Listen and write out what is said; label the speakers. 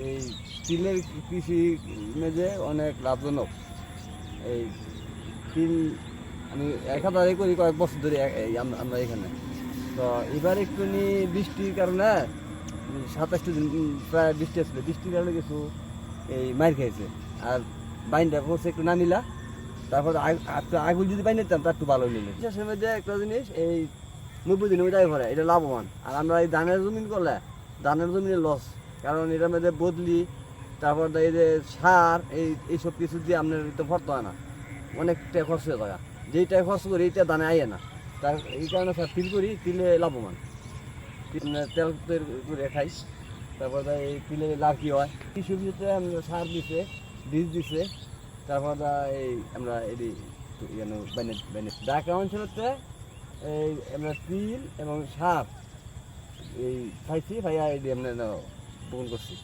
Speaker 1: এই তিলের কৃষি মেঝে অনেক লাভজনক। এই তিল আমি একাধারে করি কয়েক বছর ধরে আমরা এখানে। তো এবার একটু বৃষ্টির কারণে 27টা দিন প্রায় বৃষ্টি আসলে, বৃষ্টির কারণে কিছু এই মার খেয়েছে। আর বাইনটা করছে একটু নামিলা, তারপর আগুন যদি বাইন নিতাম তা একটু ভালো নিলে শেষের মধ্যে একটা জিনিস এই 90 দিনের মধ্যে ভরে এটা লাভবান। আর আমরা এই ধানের জমিন করলে ধানের জমিনে লস, কারণ এটার মধ্যে বদলি, তারপর এই যে সার এইসব কিছু দিয়ে আপনার তো ভরতে হয় না, অনেকটা খরচ হয়ে যায়। যেইটা খরচ করি এইটা দানে আইয়ে না, তার এই কারণে স্যার তিল করি, তিলে লাভবান। তেল করে খাই। তারপর এই তিলে লাভ কী হয়, কৃষি ভিতরে আমরা সার দিছে, বীজ দিছে, তারপর এই আমরা এই ঢাকা অঞ্চলতে এই আমরা তিল এবং সার এই খাইছি, ভাইয়া এই আমরা বহন করছি।